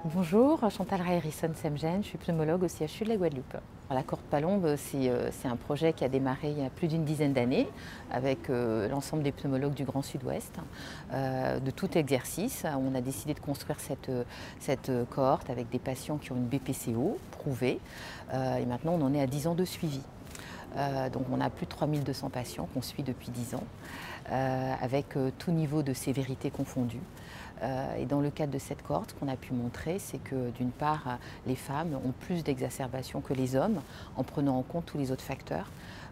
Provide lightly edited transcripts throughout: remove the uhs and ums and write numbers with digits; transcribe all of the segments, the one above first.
Bonjour, Chantal Raérisson-Semgen, je suis pneumologue au CHU de la Guadeloupe. La Corde Palombe, c'est un projet qui a démarré il y a plus d'une dizaine d'années avec l'ensemble des pneumologues du Grand Sud-Ouest. De tout exercice, on a décidé de construire cette cohorte avec des patients qui ont une BPCO prouvée et maintenant on en est à 10 ans de suivi. Donc on a plus de 3200 patients qu'on suit depuis 10 ans, avec tout niveau de sévérité confondu. Et dans le cadre de cette cohorte, ce qu'on a pu montrer, c'est que d'une part, les femmes ont plus d'exacerbations que les hommes, en prenant en compte tous les autres facteurs.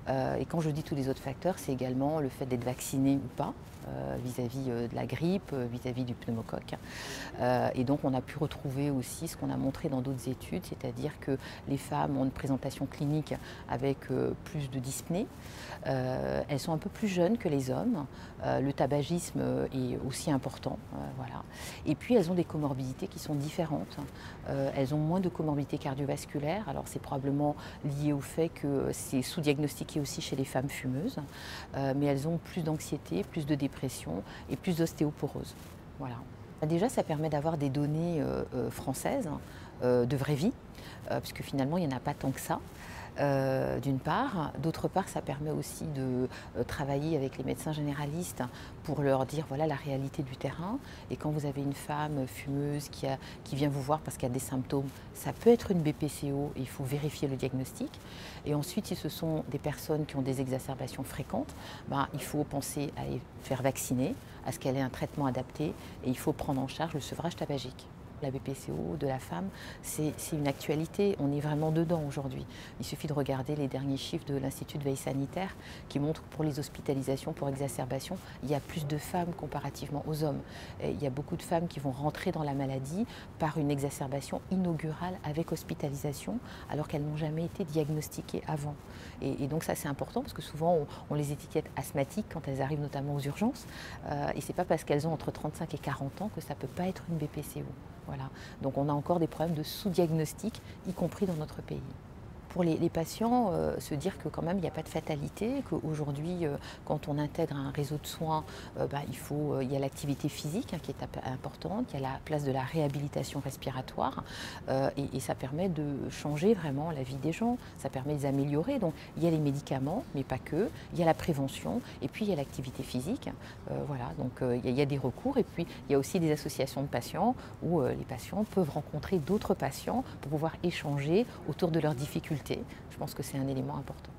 Et quand je dis tous les autres facteurs, c'est également le fait d'être vacciné ou pas, vis-à-vis de la grippe, vis-à-vis du pneumocoque. Et donc on a pu retrouver aussi ce qu'on a montré dans d'autres études, c'est-à-dire que les femmes ont une présentation clinique avec plus de dyspnée. Elles sont un peu plus jeunes que les hommes. Le tabagisme est aussi important. Voilà. Et puis elles ont des comorbidités qui sont différentes. Elles ont moins de comorbidités cardiovasculaires. Alors c'est probablement lié au fait que c'est sous-diagnostiqué aussi chez les femmes fumeuses. Mais elles ont plus d'anxiété, plus de dépression et plus d'ostéoporose. Voilà. Déjà, ça permet d'avoir des données françaises, de vraie vie, puisque finalement, il n'y en a pas tant que ça. D'une part. D'autre part, ça permet aussi de travailler avec les médecins généralistes pour leur dire voilà la réalité du terrain. Et quand vous avez une femme fumeuse qui vient vous voir parce qu'elle a des symptômes, ça peut être une BPCO et il faut vérifier le diagnostic. Et ensuite, si ce sont des personnes qui ont des exacerbations fréquentes, il faut penser à les faire vacciner, à ce qu'elle ait un traitement adapté et il faut prendre en charge le sevrage tabagique. La BPCO de la femme, c'est une actualité, on est vraiment dedans aujourd'hui. Il suffit de regarder les derniers chiffres de l'Institut de veille sanitaire qui montrent que pour les hospitalisations pour exacerbation, il y a plus de femmes comparativement aux hommes. Et il y a beaucoup de femmes qui vont rentrer dans la maladie par une exacerbation inaugurale avec hospitalisation alors qu'elles n'ont jamais été diagnostiquées avant. Et donc ça c'est important parce que souvent on les étiquette asthmatiques quand elles arrivent notamment aux urgences et c'est pas parce qu'elles ont entre 35 et 40 ans que ça peut pas être une BPCO. Voilà. Donc on a encore des problèmes de sous-diagnostic, y compris dans notre pays. Pour les patients, se dire que quand même il n'y a pas de fatalité, qu'aujourd'hui quand on intègre un réseau de soins, il y a l'activité physique qui est importante, il y a la place de la réhabilitation respiratoire et ça permet de changer vraiment la vie des gens, ça permet de les améliorer. Donc il y a les médicaments, mais pas que, il y a la prévention et puis il y a l'activité physique. Voilà, donc il y a des recours et puis il y a aussi des associations de patients où les patients peuvent rencontrer d'autres patients pour pouvoir échanger autour de leurs difficultés. Je pense que c'est un élément important.